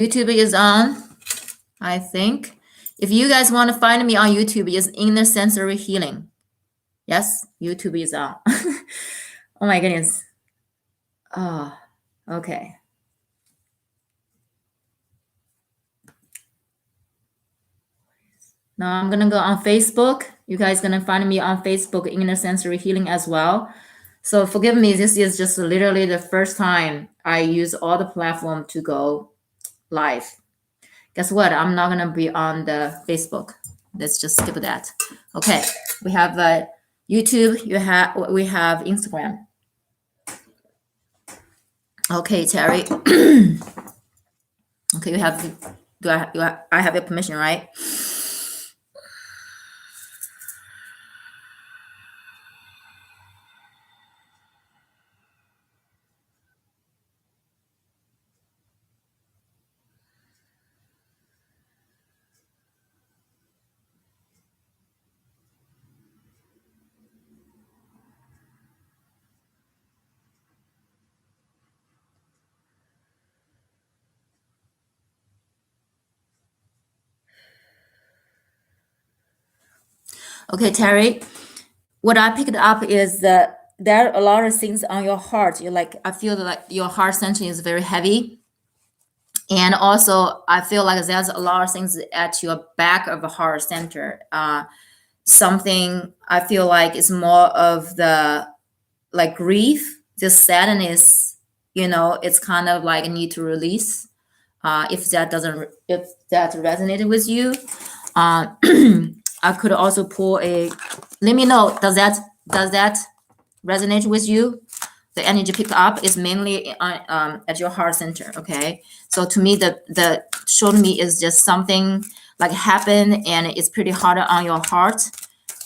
YouTube is on, I think. If you guys want to find me on YouTube, it's Inner Sensory Healing. Yes, YouTube is on. Oh my goodness. Oh, okay. Now I'm gonna go on Facebook. You guys gonna find me on Facebook, Inner Sensory Healing as well. So forgive me, this is just literally the first time I use all the platform to go live. Guess what? I'm not gonna be on the Facebook. Let's just skip that. Okay, we have YouTube. We have Instagram. Okay, Terry. Okay, you have. I have your permission, right? Okay, Terry. What I picked up is that there are a lot of things on your heart. I feel like your heart center is very heavy. And also, I feel like there's a lot of things at your back of the heart center. Something I feel like is more of the like grief, this sadness. It's kind of like a need to release. If that resonated with you, I could also pull a. Let me know. Does that resonate with you? The energy picked up is mainly at your heart center. Okay, so to me, the showed me is just something like happened, and it's pretty hard on your heart.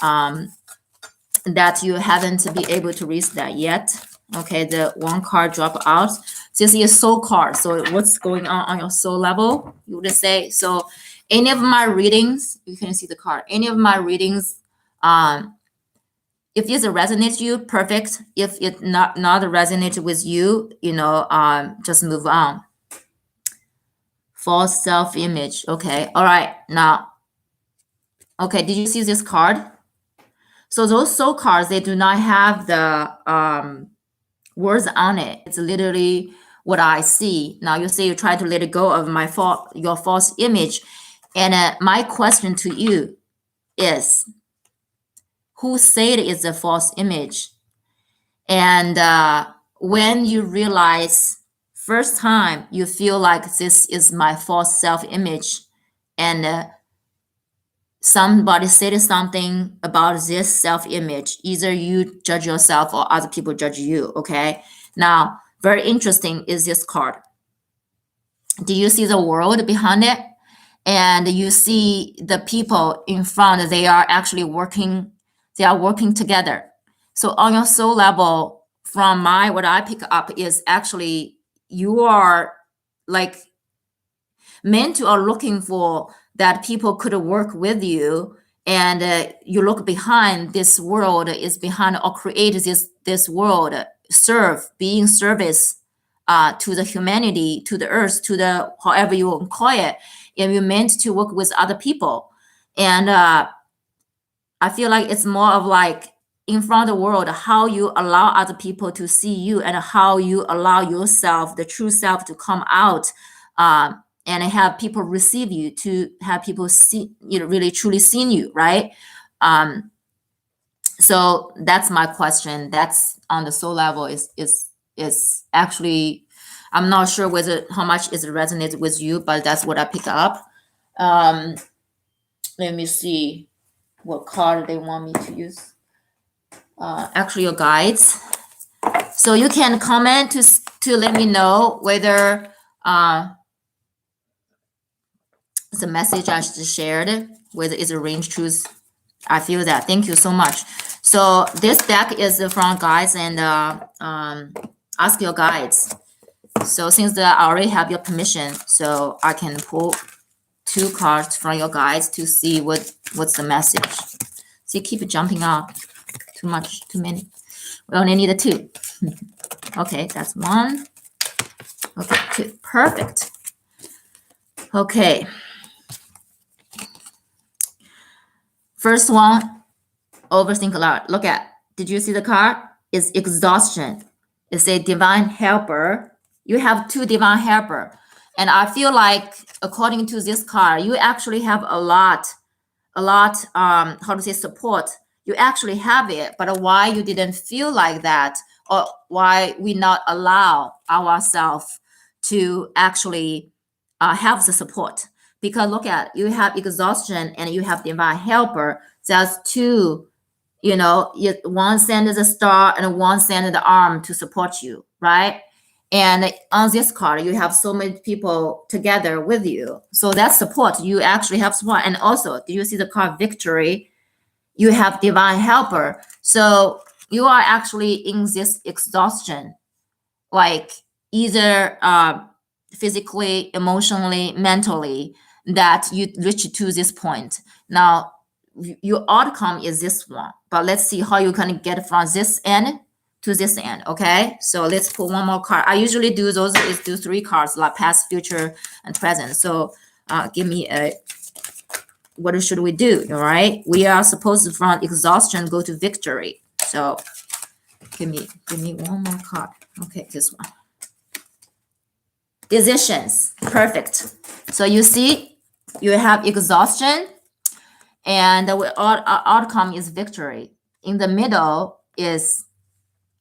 That you haven't be able to reach that yet. Okay, the one card drop out. This is soul card. So what's going on your soul level? You would say so. Any of my readings, you can see the card. Any of my readings, if it resonates you, perfect. If it not resonate with you, just move on. False self-image. Okay, all right. Now, okay, did you see this card? So those soul cards, they do not have the words on it. It's literally what I see. Now you say you try to let it go of your false image. And my question to you is, who said it's a false image? And when you realize first time you feel like this is my false self-image, and somebody said something about this self-image, either you judge yourself or other people judge you. Okay, now very interesting is this card. Do you see the world behind it? And you see the people in front, they are actually working together. So on your soul level, from what I pick up is actually you are like meant to are looking for that people could work with you, and you look behind this world is behind or create this world, being service to the humanity, to the earth, to the however you want to call it, and you're meant to work with other people. And I feel like it's more of like in front of the world, how you allow other people to see you, and how you allow yourself, the true self, to come out, and have people receive you, to have people see, really truly seen you, right? So that's my question. That's on the soul level is actually, I'm not sure how much it resonates with you, but that's what I pick up. Let me see what card they want me to use. Actually, your guides. So you can comment to let me know whether the message I just shared, whether it's a range truth. I feel that. Thank you so much. So this deck is from guides, and ask your guides. So since I already have your permission, so I can pull 2 cards from your guides to see what's the message. So you keep jumping up. Too many. We only need 2. Okay, that's 1. Okay, 2. Perfect. Okay. First one, overthink a lot. Look at, did you see the card? It's exhaustion. It's a divine helper. You have two divine helper. And I feel like, according to this card, you actually have a lot, how to say, support. You actually have it, but why you didn't feel like that, or why we not allow ourselves to actually have the support? Because look at, you have exhaustion and you have divine helper. There's two, one sends the star and one sends the arm to support you, right? And on this card, you have so many people together with you. So that's support. You actually have support. And also, do you see the card victory? You have divine helper. So you are actually in this exhaustion, like either physically, emotionally, mentally, that you reach to this point. Now, your outcome is this one, but let's see how you can get from this end to this end. Okay, so let's pull one more card. I usually do those is do 3 cards, like past, future, and present. So give me a, what should we do? All right, we are supposed to from exhaustion go to victory. So give me one more card. Okay, this one. Decisions. Perfect. So you see, you have exhaustion, and the outcome is victory. In the middle is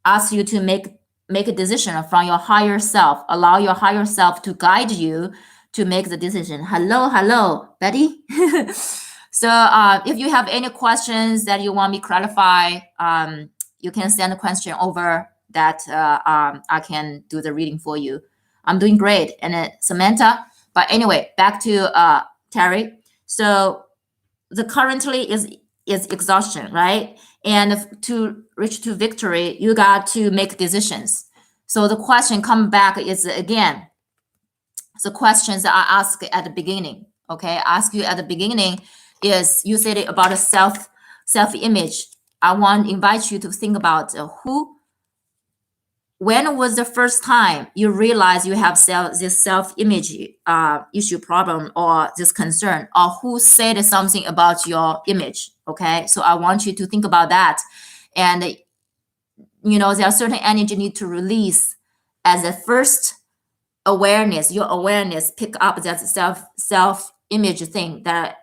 ask you to make a decision from your higher self. Allow your higher self to guide you to make the decision. Hello, Betty. So if you have any questions that you want me to clarify, you can send a question over that I can do the reading for you. I'm doing great. And Samantha, but anyway, back to Terry. So the currently is exhaustion, right? And to reach to victory, you got to make decisions. So the question come back is again, the questions that I asked at the beginning. Okay, I ask you at the beginning is, you said it about a self-image. I want to invite you to think about when was the first time you realize you have this self-image issue problem or this concern, or who said something about your image? Okay, so I want you to think about that. And there are certain energy need to release as a first awareness. Your awareness pick up that self-image thing, that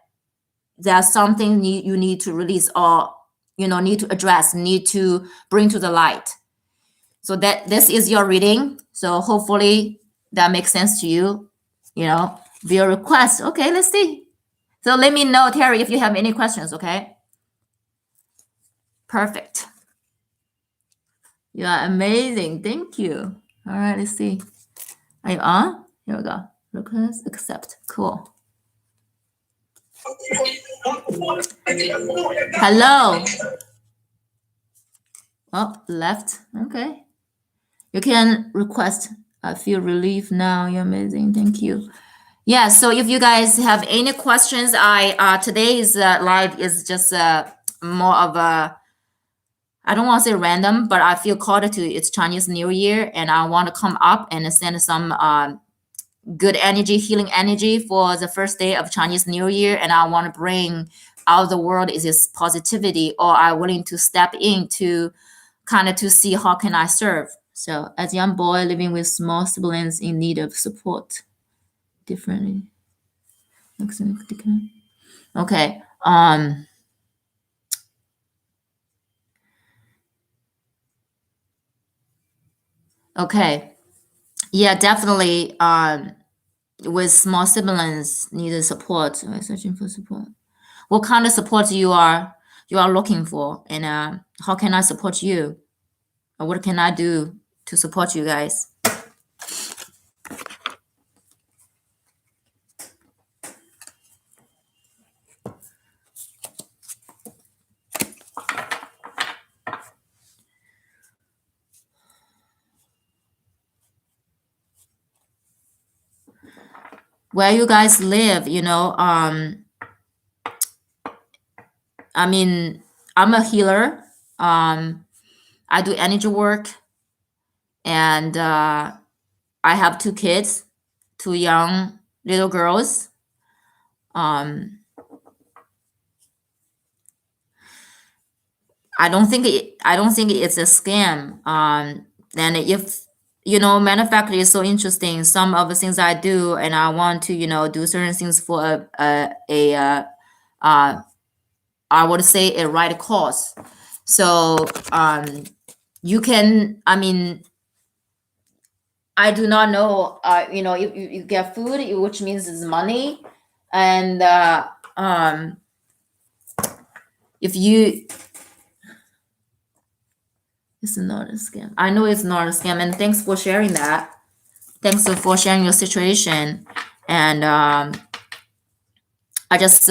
there's something you need to release, or need to address, need to bring to the light. So that this is your reading. So hopefully that makes sense to you, via request. Okay, let's see. So let me know, Terry, if you have any questions, okay? Perfect. You are amazing. Thank you. All right, let's see. Are you on? Here we go. Request, accept. Cool. Hello. Oh, left. Okay. You can request. I feel relief now. You're amazing. Thank you. Yeah. So if you guys have any questions, today's live is just more of a, I don't want to say random, but I feel called to, it's Chinese New Year, and I want to come up and send some good energy, healing energy for the first day of Chinese New Year. And I want to bring out the world is this positivity, or I'm willing to step in to kind of to see how can I serve. So as a young boy living with small siblings in need of support, differently. Okay. Okay. Yeah, definitely. With small siblings needed support, searching for support. What kind of support you are looking for, and how can I support you, or what can I do to support you guys? Where you guys live, I mean, I'm a healer. I do energy work, and I have 2 kids, 2 young little girls. I don't think it's a scam. And if manufacturing is so interesting, some of the things I do, and I want to do certain things for I would say a right cause. So you can, I mean, I do not know, you get food, which means it's money, and if you, it's not a scam. I know it's not a scam, and thanks for sharing that. Thanks for sharing your situation, and I just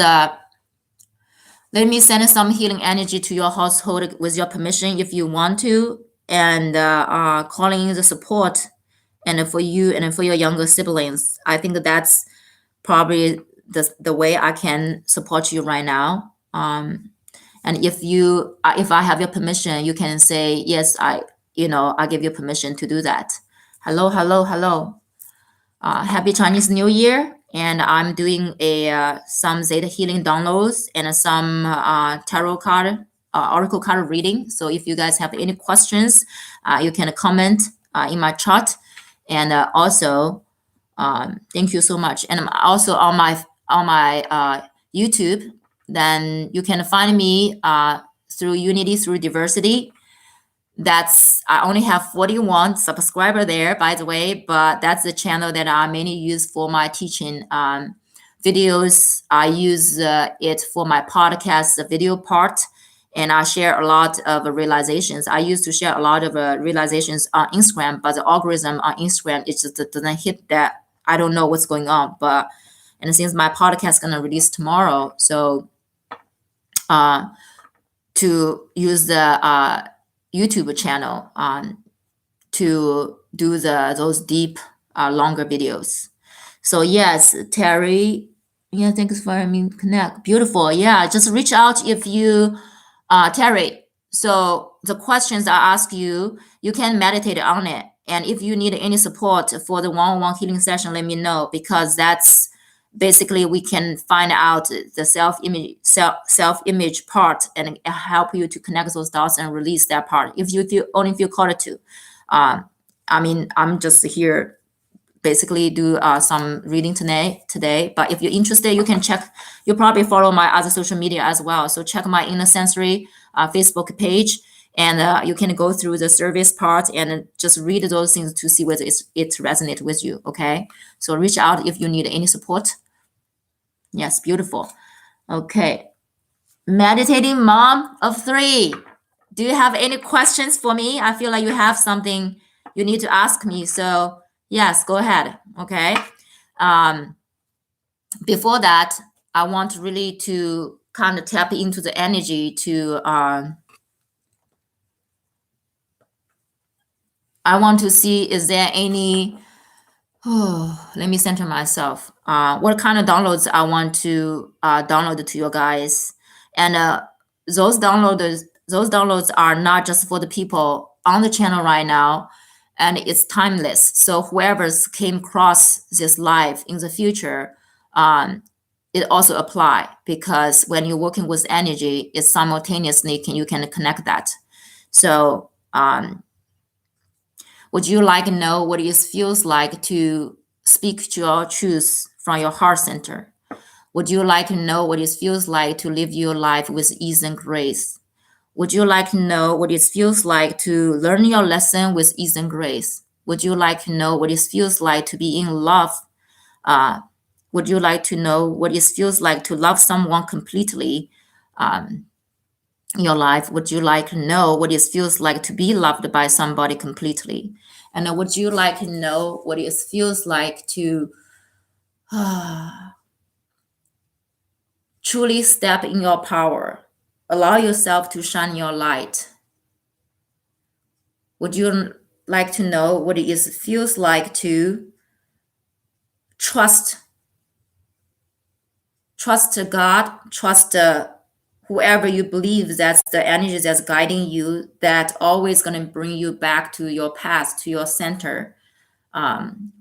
let me send some healing energy to your household with your permission, if you want to, and calling the support, and for you and for your younger siblings. I think that's probably the way I can support you right now. And if I have your permission, you can say yes. I give you permission to do that. Hello, hello, hello. Happy Chinese New Year! And I'm doing some Theta healing downloads and some tarot card, oracle card reading. So if you guys have any questions, you can comment in my chat. And also, thank you so much. And I'm also on my YouTube. Then you can find me through Unity Through Diversity. I only have 41 subscriber there, by the way, but that's the channel that I mainly use for my teaching videos. I use it for my podcast, the video part, and I share a lot of realizations. I used to share a lot of realizations on Instagram, but the algorithm on Instagram, it just doesn't hit that. I don't know what's going on, and since my podcast is gonna release tomorrow, so to use the YouTube channel to do those deep, longer videos. So yes, Terry, yeah, thanks for having me connect. Beautiful. Yeah, just reach out if you, Terry. So the questions I ask you, you can meditate on it. And if you need any support for the one-on-one healing session, let me know, because that's basically we can find out the self-image part and help you to connect those dots and release that part if you feel called to. I mean, I'm just here basically do some reading today, but if you're interested, you can check. You probably follow my other social media as well, so check my Inner Sensory Facebook page, and you can go through the service part and just read those things to see whether it resonates with you. Okay, so reach out if you need any support. Yes, beautiful. Okay, meditating mom of 3. Do you have any questions for me? I feel like you have something you need to ask me. So yes, go ahead. Okay. Before that, I want really to kind of tap into the energy to I want to see, is there any, let me center myself. What kind of downloads I want to download to you guys. And those downloads are not just for the people on the channel right now, and it's timeless. So whoever's came across this live in the future, it also apply, because when you're working with energy, it's simultaneously you can connect that. So would you like to know what it feels like to speak to your truth from your heart center? Would you like to know what it feels like to live your life with ease and grace? Would you like to know what it feels like to learn your lesson with ease and grace? Would you like to know what it feels like to be in love? Would you like to know what it feels like to love someone completely in your life? Would you like to know what it feels like to be loved by somebody completely? And would you like to know what it feels like to truly step in your power? Allow yourself to shine your light. Would you like to know what it feels like to trust God, trust whoever you believe that's the energy that's guiding you, that always going to bring you back to your past, to your center,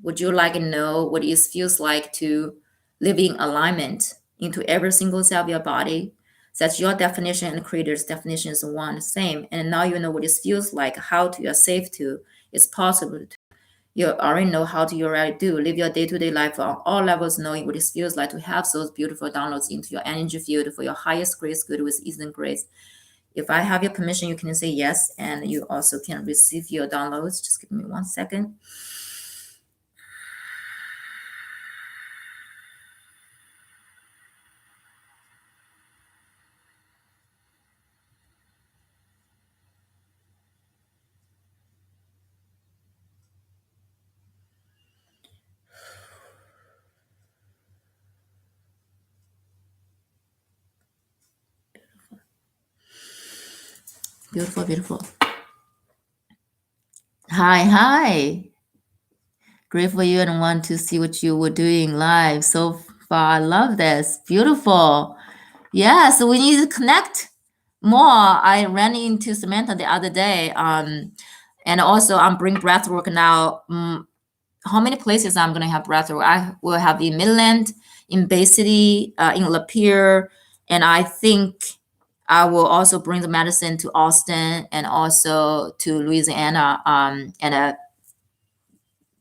Would you like to know what it feels like to live in alignment into every single cell of your body? That's your definition and the creator's definition is one the same. And now you know what it feels like, how to you're safe to. It's possible to. You already know how to you already do. Live your day-to-day life on all levels, knowing what it feels like to have those beautiful downloads into your energy field for your highest grace, good with ease and grace. If I have your permission, you can say yes, and you also can receive your downloads. Just give me 1 second. Beautiful, beautiful. Hi. Great for you and want to see what you were doing live so far. I love this. Beautiful. Yeah, so we need to connect more. I ran into Samantha the other day. And also I'm bringing breathwork now. How many places I'm gonna have breathwork? I will have in Midland, in Bay City, in Lapeer, and I think I will also bring the medicine to Austin and also to Louisiana, and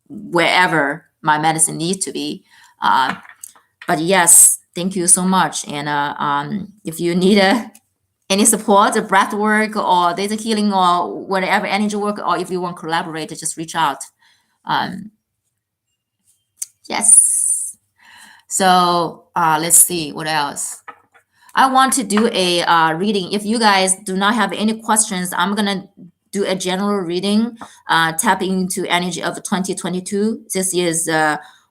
wherever my medicine needs to be. But yes, thank you so much. And if you need any support, breath work or data healing or whatever energy work, or if you want to collaborate, just reach out. Yes. So let's see what else. I want to do a reading. If you guys do not have any questions, I'm gonna do a general reading, tap into energy of 2022. This is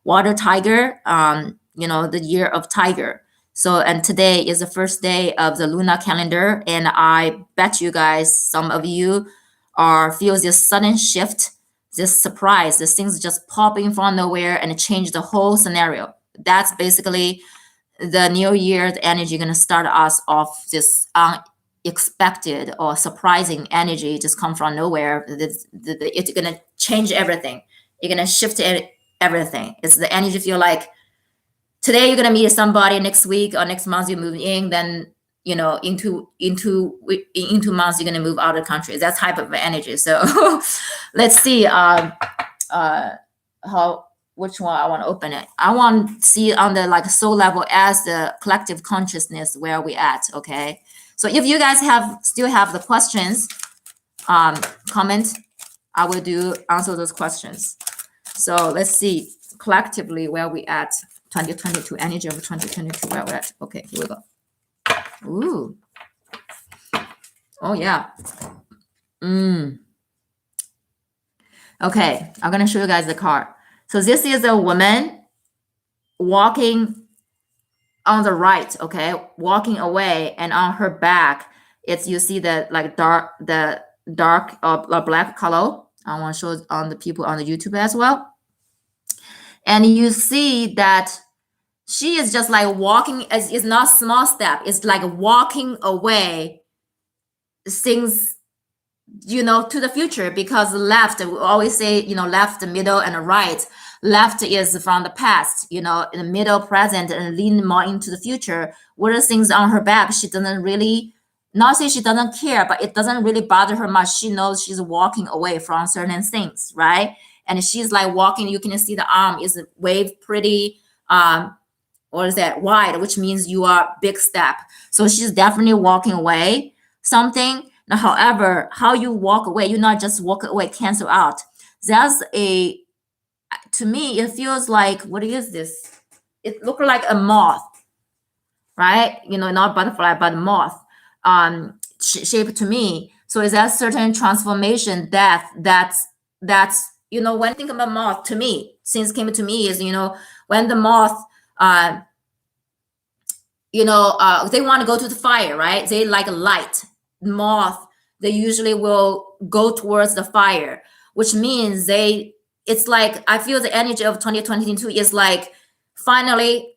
Water Tiger, the year of Tiger. So, and today is the first day of the lunar calendar, and I bet you guys, some of you feel this sudden shift, this surprise, this things just popping from nowhere and change the whole scenario. That's basically the new year's energy going to start us off this unexpected or surprising energy just come from nowhere. It's going to change everything. You're going to shift everything. It's the energy feel like today you're going to meet somebody, next week or next month you move in, then into months you're going to move out of the country. That type of energy. So let's see which one I want to open it. I want to see on the soul level as the collective consciousness where we at. Okay. So if you guys still have the questions, comment. I will answer those questions. So let's see collectively where we at. 2022 energy of 2022 where we're at. Okay, here we go. Ooh. Oh yeah. Okay, I'm gonna show you guys the card. So this is a woman walking on the right, okay, walking away, and on her back, you see the dark or black color. I want to show it on the people on the YouTube as well. And you see that she is just like walking. It's not small step. It's like walking away things, to the future, because left, we always say, left, middle, and right. Left is from the past, in the middle, present, and lean more into the future. What are things on her back? She doesn't really, not say she doesn't care, but it doesn't really bother her much. She knows she's walking away from certain things, right? And she's like walking, you can see the arm is waved pretty, what is that, wide, which means you are big step. So she's definitely walking away something. Now, however, how you walk away, you not just walk away, cancel out. That's to me, it feels like, what is this? It looks like a moth, right? Not butterfly, but moth shape to me. So is that certain transformation that's when I think about moth, to me, since came to me is, when the moth, they want to go to the fire, right? They like light. Moth, they usually will go towards the fire, which means it's like, I feel the energy of 2022 is like, finally,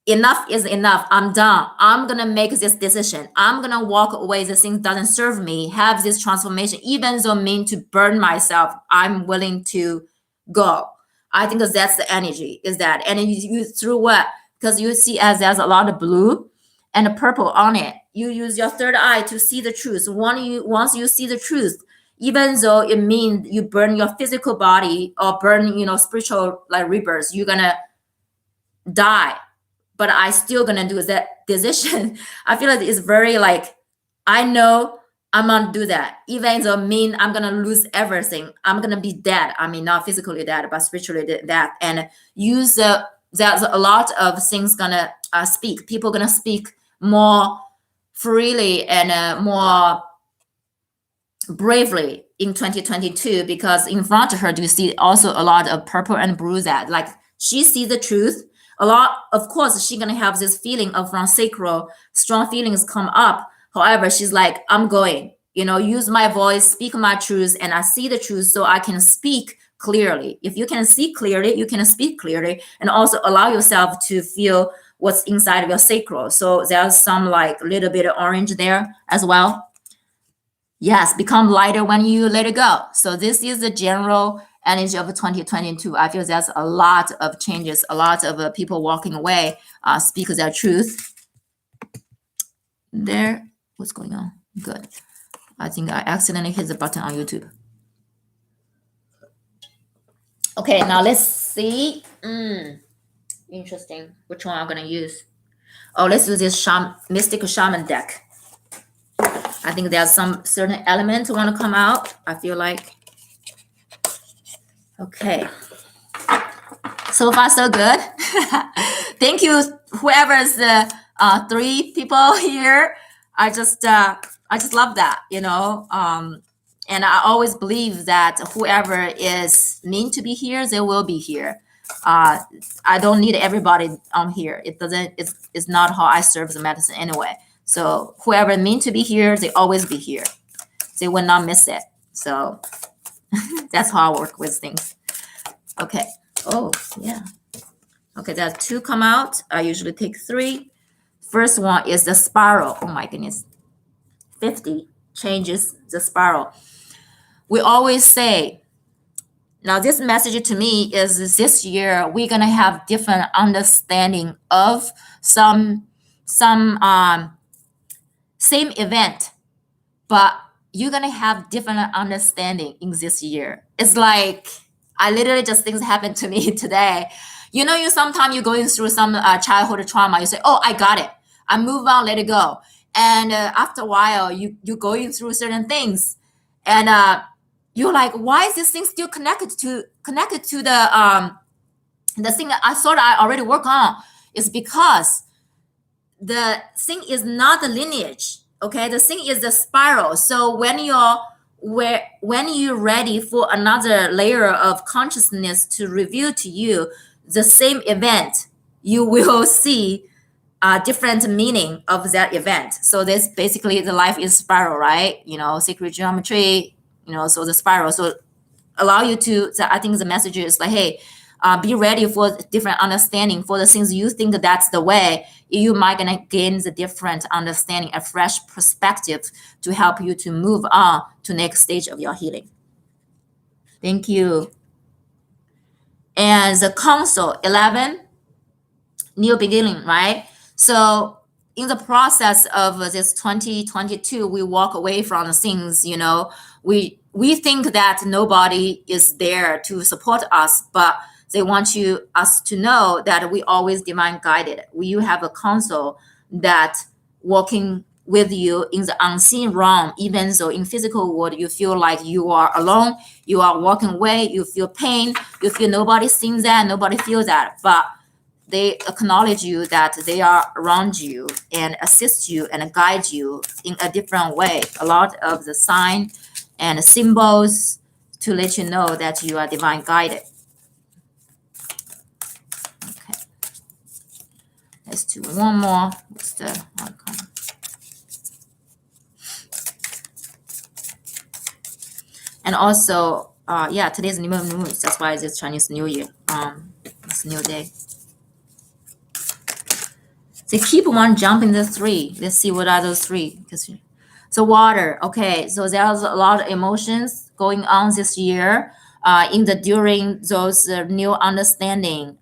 enough is enough. I'm done. I'm going to make this decision. I'm going to walk away. This thing doesn't serve me. Have this transformation, even though I mean to burn myself. I'm willing to go. I think that's the energy, is that. And you through what? Because you see as there's a lot of blue and purple on it. You use your third eye to see the truth. Once you see the truth, even though it means you burn your physical body or burn, spiritual like rebirth, you're gonna die. But I still gonna do that decision. I feel like it's very like, I know I'm gonna do that. Even though mean I'm gonna lose everything. I'm gonna be dead. I mean, not physically dead, but spiritually dead. And use there's a lot of things gonna speak. People gonna speak more freely and more bravely in 2022, because in front of her, do you see also a lot of purple and blue, that like she sees the truth a lot. Of course, she's gonna have this feeling of from sacral, strong feelings come up. However, she's like, I'm going, use my voice, speak my truth, and I see the truth so I can speak clearly. If you can see clearly, you can speak clearly, and also allow yourself to feel what's inside of your sacral. So there's some like little bit of orange there as well. Yes, become lighter when you let it go. So this is the general energy of 2022. I feel there's a lot of changes, a lot of people walking away, speak their truth. There, what's going on? Good. I think I accidentally hit the button on YouTube. Okay, now let's see. Interesting. Which one I'm gonna use? Oh, let's use this Mystical Shaman deck. I think there's some certain elements want to come out. I feel like. Okay. So far, so good. Thank you, whoever's the 3 people here. I just love that, and I always believe that whoever is meant to be here, they will be here. I don't need everybody on here. It's not how I serve the medicine anyway. So whoever meant to be here, they always be here. They will not miss it. So that's how I work with things. Okay. Oh, yeah. Okay, there's 2 come out. I usually take 3. First one is the spiral. Oh my goodness. 50 changes the spiral. We always say, now this message to me is this year we're gonna have different understanding of some same event, but you're gonna have different understanding in this year. It's like, I literally just things happened to me today. You sometimes you're going through some childhood trauma. You say, oh, I got it. I move on, let it go. And after a while, you're going through certain things, and you're like, why is this thing still connected to the thing that I thought I already worked on? Is because the thing is not the lineage. Okay, the thing is the spiral. So when you're ready for another layer of consciousness to reveal to you the same event, you will see different meaning of that event. So this basically the life is spiral, right? Sacred geometry, so the spiral. So allow you to, I think the message is like, hey, be ready for different understanding for the things you think that's the way. You might gonna gain the different understanding, a fresh perspective to help you to move on to next stage of your healing. Thank you. And the council 11, new beginning, right? So in the process of this 2022, we walk away from the things, we think that nobody is there to support us, but they want us to know that we always divine guided. You have a counsel that walking with you in the unseen realm, even though in physical world you feel like you are alone, you are walking away, you feel pain, you feel nobody sees that, nobody feels that, but they acknowledge you that they are around you and assist you and guide you in a different way. A lot of the sign and symbols to let you know that you are divine guided. Okay. Let's do one more. What's the outcome? And also, today's new moon. That's why it's Chinese New Year. It's a new day. They keep one jumping the 3. Let's see what are those 3. So water. Okay, so there's a lot of emotions going on this year. during those new understanding,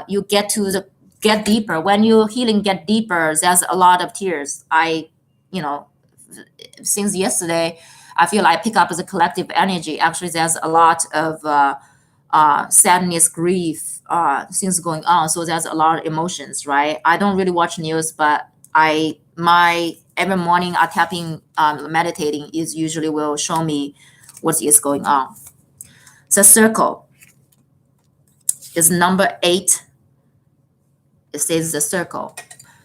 you get deeper. When you healing get deeper, there's a lot of tears. You know, since yesterday, I feel I pick up as a collective energy. Actually, there's a lot of sadness, grief, things going on. So there's a lot of emotions, right? I don't really watch news, but every morning I tapping, meditating is usually will show me what is going on. The circle is number 8. It says the circle.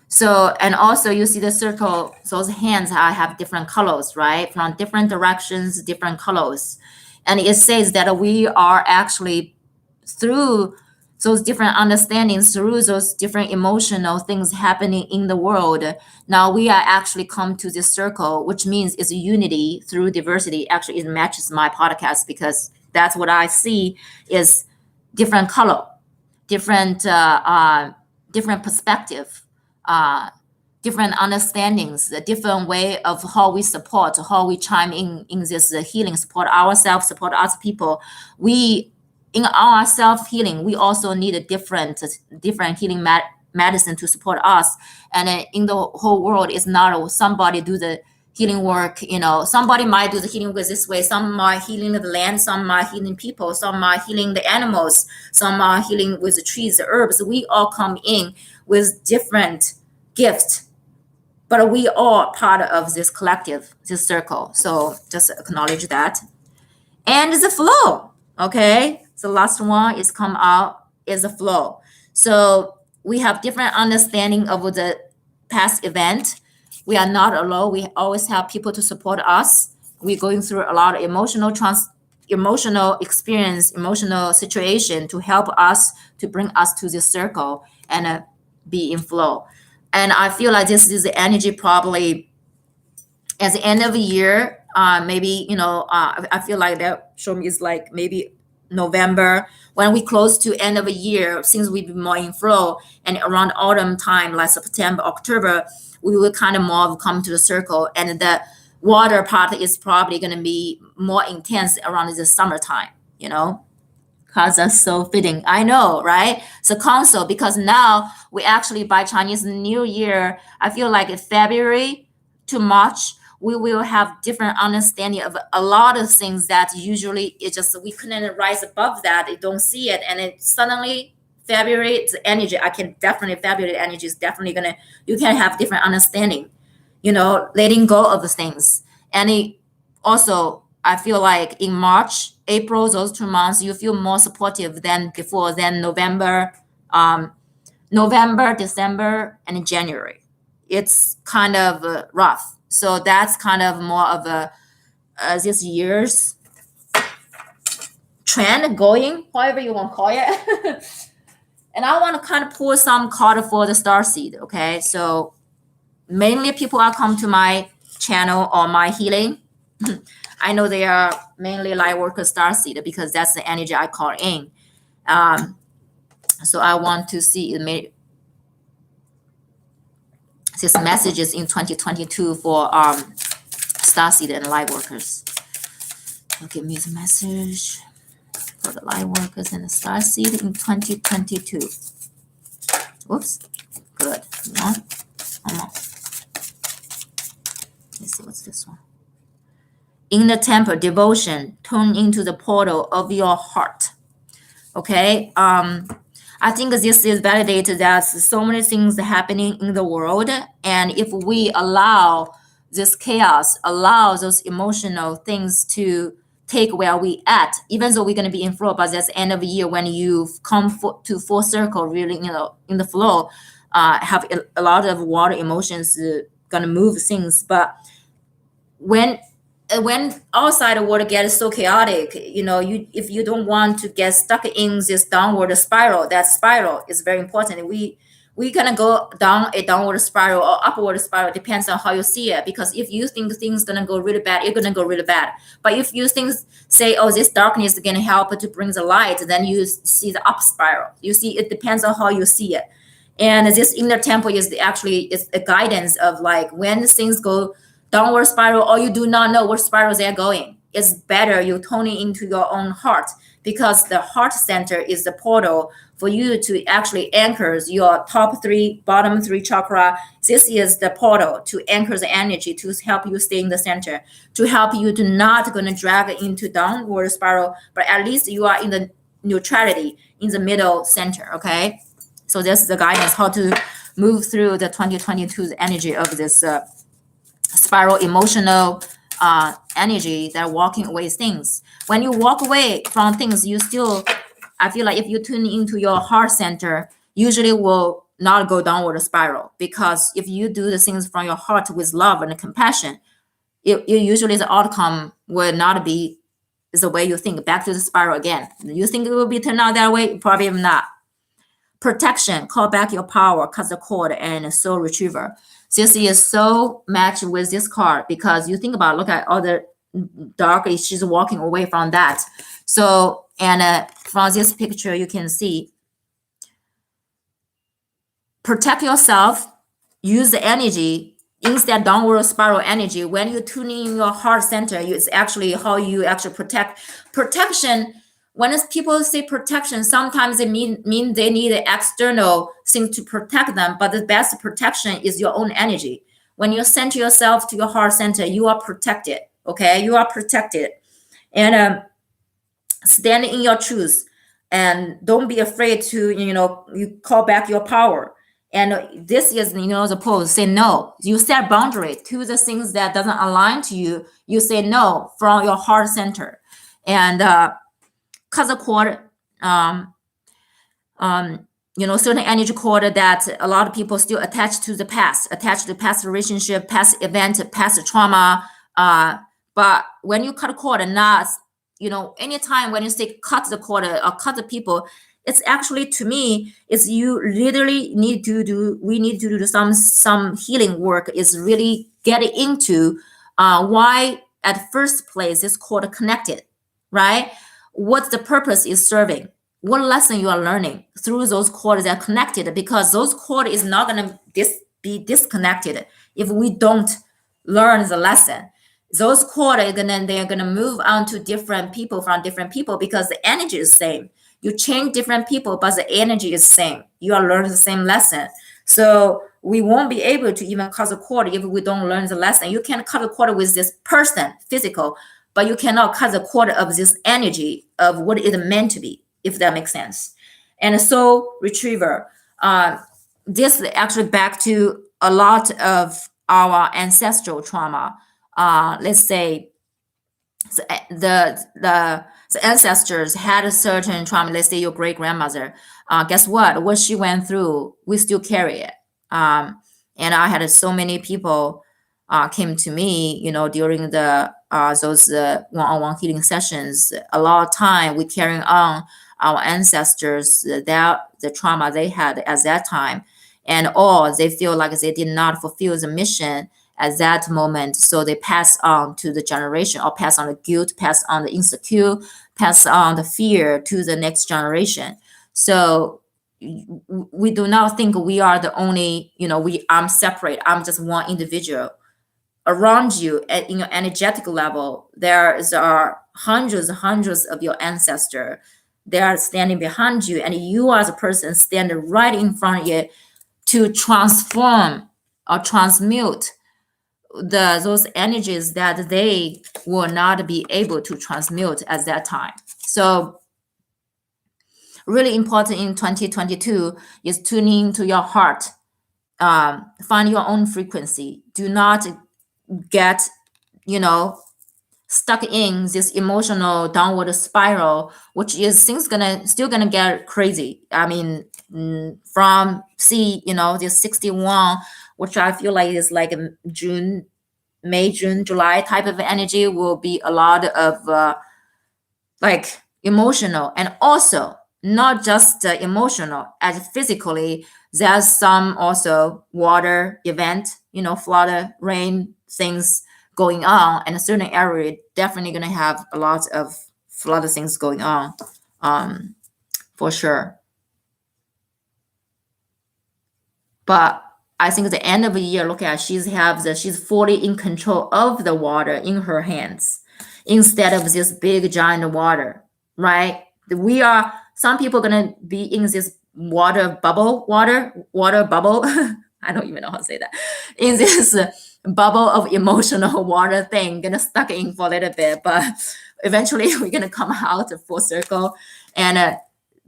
So, and also you see the circle, those hands have different colors, right? From different directions, different colors. And it says that we are actually, through those different understandings, through those different emotional things happening in the world, now we are actually come to this circle, which means it's unity through diversity. Actually, it matches my podcast because that's what I see is different color, different perspective, different understandings, a different way of how we support, how we chime in this healing, support ourselves, support other people. In our self-healing, we also need a different healing medicine to support us. And in the whole world, it's not somebody do the healing work. Somebody might do the healing work this way. Some are healing the land, some are healing people, some are healing the animals, some are healing with the trees, the herbs. We all come in with different gifts, but we are part of this collective, this circle. So just acknowledge that. And the flow, okay? The last one is come out is the flow. So we have different understanding of the past event. We are not alone. We always have people to support us. We're going through a lot of emotional experience, emotional situation to help us, to bring us to this circle and be in flow. And I feel like this is the energy probably at the end of the year, maybe, I feel like that show me is like maybe November, when we close to end of a year, since we be more in flow, and around autumn time, like September, October, we will kind of more come to the circle, and the water part is probably going to be more intense around the summertime, because that's so fitting. I know, right? So council, because now we actually by Chinese New Year, I feel like February to March, we will have different understanding of a lot of things that usually it just, we couldn't rise above that. You don't see it. And it suddenly February, it's energy. February energy is definitely you can have different understanding, letting go of the things. And it also, I feel like in March, April, those 2 months, you feel more supportive than before, than November, December, and January. It's kind of rough. So that's kind of more of this year's trend going, however you want to call it. And I want to kind of pull some card for the starseed, okay? So mainly people are come to my channel or my healing. I know they are mainly light worker starseed because that's the energy I call in. So I want to see these messages in 2022 for starseed and light workers. Okay, give me the message for the light workers and the starseed in 2022. Whoops, good. Let's see, what's this one? In the temple, devotion, turn into the portal of your heart. Okay, I think this is validated that so many things are happening in the world. And if we allow this chaos, allow those emotional things to take where we at, even though we're going to be in flow, but that's the end of the year when you've come to full circle, really, in the flow, have a lot of water emotions going to move things. But when outside the world gets so chaotic, if you don't want to get stuck in this downward spiral, that spiral is very important. We gonna go down a downward spiral or upward spiral, depends on how you see it. Because if you think things gonna go really bad, it's gonna go really bad. But if you say, oh, this darkness is gonna help to bring the light, then you see the up spiral. You see, it depends on how you see it. And this inner temple is a guidance of like when things go downward spiral or you do not know what spiral they're going. It's better you tone it into your own heart, because the heart center is the portal for you to actually anchor your top 3, bottom 3 chakra. This is the portal to anchor the energy, to help you stay in the center, to help you to not going to drag into downward spiral, but at least you are in the neutrality, in the middle center, okay? So this is the guidance, how to move through the 2022 energy of this spiral emotional energy that walking away things. When you walk away from things, you still, I feel like if you tune into your heart center, usually will not go downward spiral, because if you do the things from your heart with love and compassion, it usually the outcome will not be the way you think. Back to the spiral again. You think it will be turned out that way? Probably not. Protection, call back your power, cut the cord, and soul retriever. This is so matched with this card, because you think about, look at all the dark, she's walking away from that. So, and from this picture, you can see, protect yourself, use the energy, instead downward spiral energy. When you tune in your heart center, it's actually how you actually protect. Protection, when people say protection, sometimes they mean they need an external thing to protect them, but the best protection is your own energy. When you center yourself to your heart center, you are protected, okay? You are protected. And stand in your truth, and don't be afraid to, you call back your power. And this is, the pose, say no. You set boundary to the things that doesn't align to you. You say no from your heart center. And cut the cord, certain energy cord that a lot of people still attach to the past, attach to past relationship, past event, past trauma. But when you cut a cord, and not, anytime when you say cut the cord or cut the people, it's actually, to me, it's you literally need to do, we need to do some healing work, is really getting into why at first place this cord connected, right? What the purpose is serving, what lesson you are learning through those cords that are connected, because those cords is not going to be disconnected if we don't learn the lesson. Those cords, then they're going to move on to different people from different people, because the energy is same. You change different people, but the energy is same. You are learning the same lesson. So we won't be able to even cut the cord if we don't learn the lesson. You can cut the cord with this person, physical, but you cannot cut the cord of this energy of what it meant to be, if that makes sense. And soul retriever, this actually back to a lot of our ancestral trauma. Let's say the ancestors had a certain trauma. Let's say your great grandmother. Guess what she went through, we still carry it. And I had so many people came to me, during the those one-on-one healing sessions. A lot of time we carrying on our ancestors, the trauma they had at that time, and or they feel like they did not fulfill the mission at that moment, so they pass on to the generation, or pass on the guilt, pass on the insecure, pass on the fear to the next generation. So we do not think we are the only, I'm separate, I'm just one individual. Around you in your energetic level, there are hundreds of your ancestors. They are standing behind you, and you as a person standing right in front of you to transform or transmute those energies that they will not be able to transmute at that time. So really important in 2022 is tuning to your heart. Find your own frequency. Do not get, stuck in this emotional downward spiral, which is things still gonna get crazy. I mean, from this 61, which I feel like is like a May, June, July type of energy, will be a lot of like emotional, and also not just emotional, as physically, there's some also water event, flood, rain things going on, and a certain area definitely going to have a lot of flood things going on, for sure. But I think at the end of the year, look at, she's fully in control of the water in her hands, instead of this big giant water, right? Some people are gonna be in this water bubble. I don't even know how to say that. In this bubble of emotional water thing, gonna stuck in for a little bit, but eventually we're gonna come out full circle and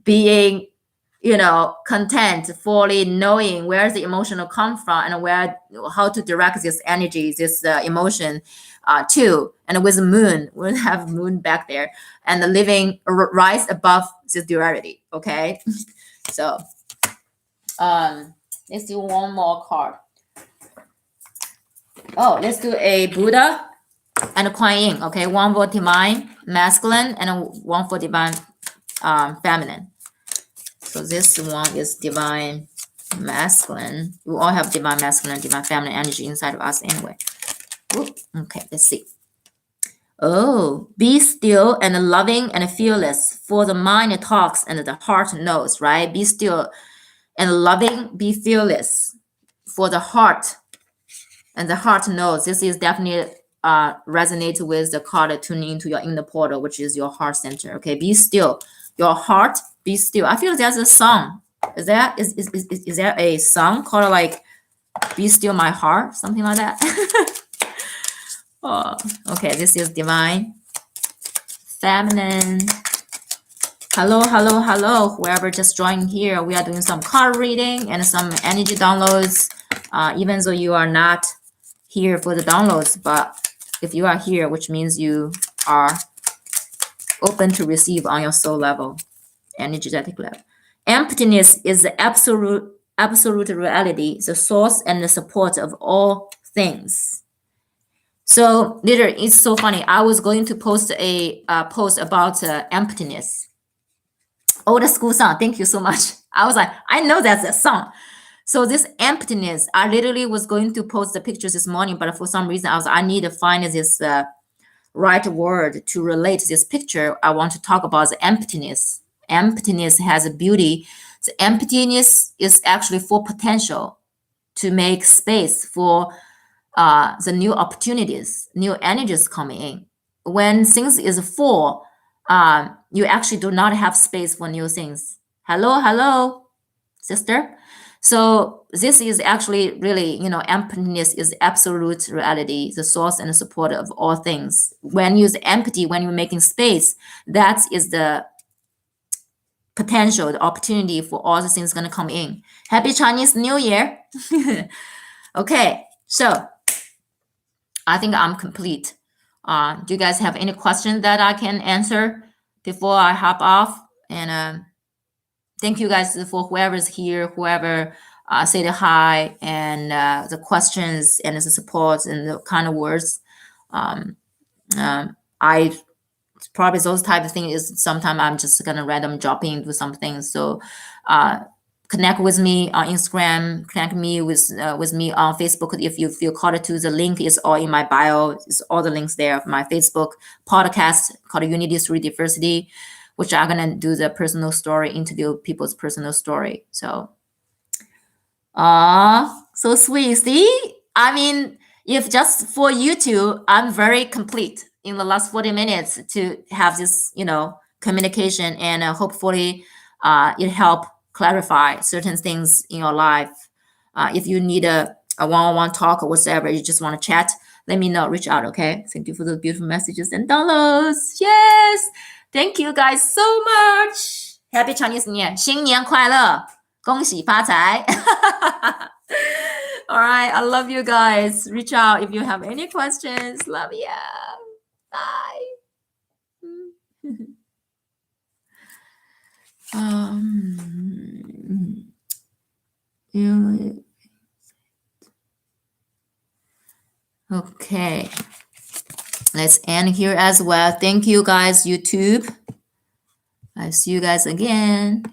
being, content, fully knowing where the emotional come from and how to direct this energy, this emotion to. And with moon, we'll have moon back there and living rise above this duality. Okay, so let's do one more card. Oh, let's do a Buddha and a Kuan Yin. Okay, one for divine masculine and one for divine feminine. So this one is divine masculine. We all have divine masculine, divine feminine energy inside of us anyway. Ooh, okay, let's see. Oh, be still and loving and fearless, for the mind talks and the heart knows, right? Be still and loving, be fearless, for the heart, and the heart knows. This is definitely resonate with the card tuning into your inner portal, which is your heart center. Okay, be still, your heart, be still. I feel there's a song. Is there a song called like "Be Still My Heart," something like that? Oh, okay, this is divine feminine. Hello, hello, hello. Whoever just joined here, we are doing some card reading and some energy downloads. Even though you are not here for the downloads, but if you are here, which means you are open to receive on your soul level, energetic level. Emptiness is the absolute reality, the source and the support of all things. So literally, it's so funny. I was going to post a post about emptiness. Old school song. Thank you so much. I was like, I know that's a song. So this emptiness, I literally was going to post the pictures this morning, but for some reason I need to find this right word to relate this picture. I want to talk about the emptiness. Emptiness has a beauty. The emptiness is actually for potential, to make space for the new opportunities, new energies coming in. When things is full, you actually do not have space for new things. Hello, hello, sister. So this is actually really, emptiness is absolute reality, the source and the support of all things. When you're empty, when you're making space, that is the potential, the opportunity for all the things going to come in. Happy Chinese New Year. Okay, so I think I'm complete. Do you guys have any questions that I can answer before I hop off? And thank you guys for whoever's here, whoever say the hi and the questions and the support and the kind of words. I probably those type of things is sometimes I'm just gonna random drop into something. So connect with me on Instagram, connect me with me on Facebook. If you feel called to, the link is all in my bio. It's all the links there of my Facebook podcast called Unity Through Diversity, which I'm gonna do the personal story, interview people's personal story. So, so sweet. See, I mean, if just for you two, I'm very complete in the last 40 minutes to have this, communication, and hopefully it help clarify certain things in your life. If you need a one-on-one talk or whatever, you just want to chat, let me know, reach out, okay? Thank you for the beautiful messages and downloads. Yes, thank you guys so much. Happy Chinese New Year. 新年快乐，恭喜发财。All right, I love you guys. Reach out if you have any questions. Love you. Bye. Okay, let's end here as well. Thank you guys, YouTube. I see you guys again.